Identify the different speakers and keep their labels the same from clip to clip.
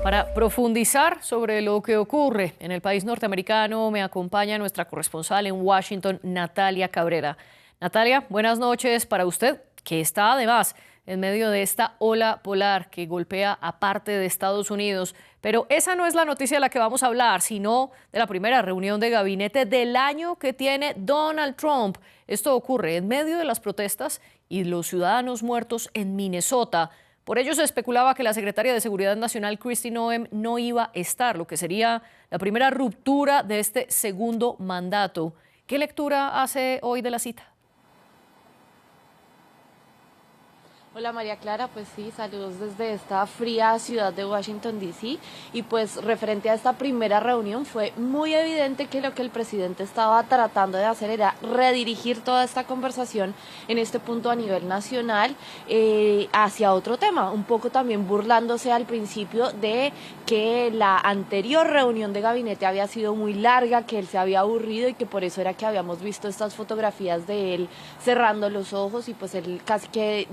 Speaker 1: Para profundizar sobre lo que ocurre en el país norteamericano, me acompaña nuestra corresponsal en Washington, Natalia Cabrera. Natalia, buenas noches para usted, que está además en medio de esta ola polar que golpea a parte de Estados Unidos. Pero esa no es la noticia de la que vamos a hablar, sino de la primera reunión de gabinete del año que tiene Donald Trump. Esto ocurre en medio de las protestas y los ciudadanos muertos en Minnesota. Por ello se especulaba que la secretaria de Seguridad Nacional, Kristi Noem, no iba a estar, lo que sería la primera ruptura de este segundo mandato. ¿Qué lectura hace hoy de la cita?
Speaker 2: Hola María Clara, pues sí, saludos desde esta fría ciudad de Washington, D.C. Y pues referente a esta primera reunión fue muy evidente que lo que el presidente estaba tratando de hacer era redirigir toda esta conversación en este punto a nivel nacional hacia otro tema, un poco también burlándose al principio de que la anterior reunión de gabinete había sido muy larga, que él se había aburrido y que por eso era que habíamos visto estas fotografías de él cerrando los ojos y pues él casi que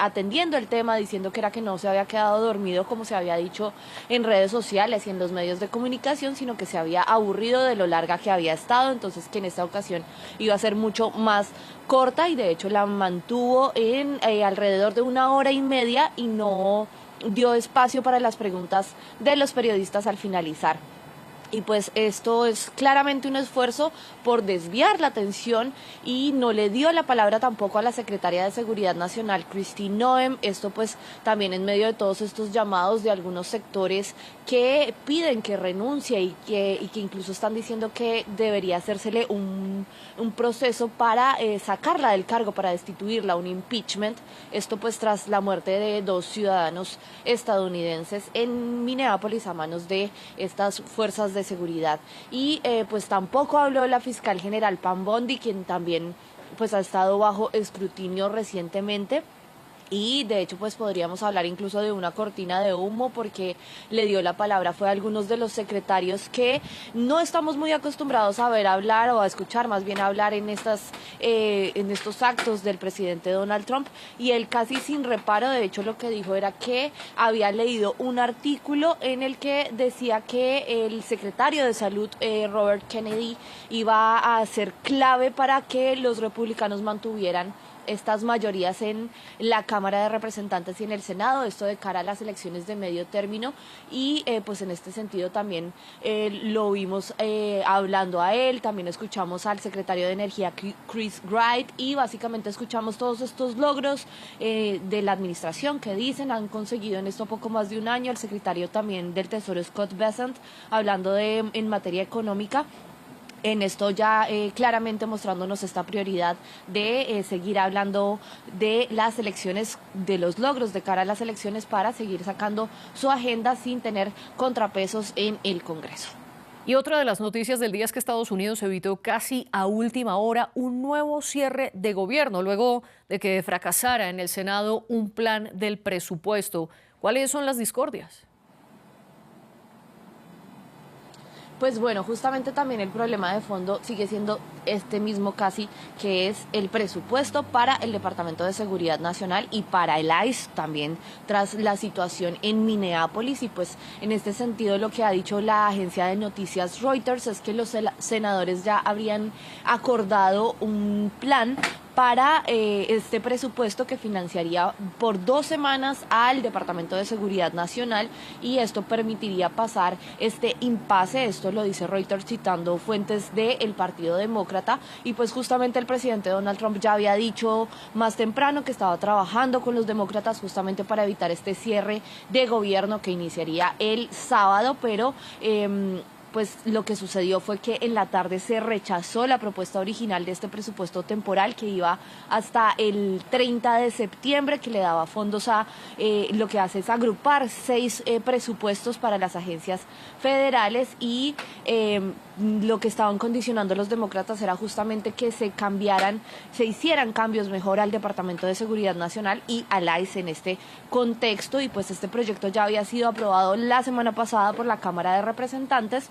Speaker 2: atendiendo el tema, diciendo que era que no se había quedado dormido como se había dicho en redes sociales y en los medios de comunicación, sino que se había aburrido de lo larga que había estado, entonces que en esta ocasión iba a ser mucho más corta y de hecho la mantuvo en alrededor de 1 hora y media y no dio espacio para las preguntas de los periodistas al finalizar. Y pues esto es claramente un esfuerzo por desviar la atención y no le dio la palabra tampoco a la secretaria de Seguridad Nacional, Kristi Noem. Esto pues también en medio de todos estos llamados de algunos sectores que piden que renuncie y que incluso están diciendo que debería hacérsele un proceso para sacarla del cargo, para destituirla, un impeachment. Esto pues tras la muerte de 2 ciudadanos estadounidenses en Minneapolis a manos de estas fuerzas de seguridad. Y pues tampoco habló la fiscal general Pam Bondi, quien también pues ha estado bajo escrutinio recientemente. Y de hecho pues podríamos hablar incluso de una cortina de humo porque le dio la palabra fue a algunos de los secretarios que no estamos muy acostumbrados a ver hablar o a escuchar más bien hablar en estos actos del presidente Donald Trump, y él casi sin reparo de hecho lo que dijo era que había leído un artículo en el que decía que el secretario de salud Robert Kennedy iba a ser clave para que los republicanos mantuvieran estas mayorías en la Cámara de Representantes y en el Senado, esto de cara a las elecciones de medio término, y pues en este sentido también lo vimos hablando a él, también escuchamos al secretario de Energía Chris Wright y básicamente escuchamos todos estos logros de la administración que dicen han conseguido en esto poco más de un año, el secretario también del Tesoro Scott Bessent hablando en materia económica. En esto ya claramente mostrándonos esta prioridad de seguir hablando de las elecciones, de los logros de cara a las elecciones para seguir sacando su agenda sin tener contrapesos en el Congreso.
Speaker 1: Y otra de las noticias del día es que Estados Unidos evitó casi a última hora un nuevo cierre de gobierno, luego de que fracasara en el Senado un plan del presupuesto. ¿Cuáles son las discordias?
Speaker 2: Pues bueno, justamente también el problema de fondo sigue siendo este mismo casi, que es el presupuesto para el Departamento de Seguridad Nacional y para el ICE también, tras la situación en Minneapolis. Y pues en este sentido lo que ha dicho la agencia de noticias Reuters es que los senadores ya habrían acordado un plan para este presupuesto que financiaría por 2 semanas al Departamento de Seguridad Nacional, y esto permitiría pasar este impasse, esto lo dice Reuters citando fuentes del Partido Demócrata, y pues justamente el presidente Donald Trump ya había dicho más temprano que estaba trabajando con los demócratas justamente para evitar este cierre de gobierno que iniciaría el sábado, pero pues lo que sucedió fue que en la tarde se rechazó la propuesta original de este presupuesto temporal que iba hasta el 30 de septiembre, que le daba fondos a lo que hace es agrupar 6 presupuestos para las agencias federales, y lo que estaban condicionando los demócratas era justamente que se hicieran cambios mejor al Departamento de Seguridad Nacional y al ICE en este contexto, y pues este proyecto ya había sido aprobado la semana pasada por la Cámara de Representantes.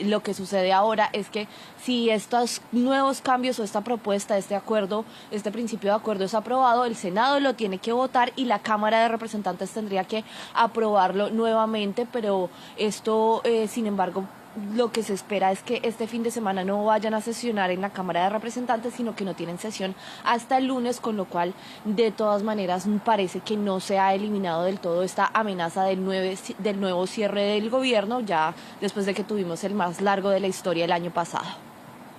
Speaker 2: lo que sucede ahora es que si estos nuevos cambios o esta propuesta, este acuerdo, este principio de acuerdo es aprobado, el Senado lo tiene que votar y la Cámara de Representantes tendría que aprobarlo nuevamente, pero esto, sin embargo, lo que se espera es que este fin de semana no vayan a sesionar en la Cámara de Representantes, sino que no tienen sesión hasta el lunes, con lo cual, de todas maneras, parece que no se ha eliminado del todo esta amenaza del nuevo cierre del gobierno, ya después de que tuvimos el más largo de la historia el año pasado.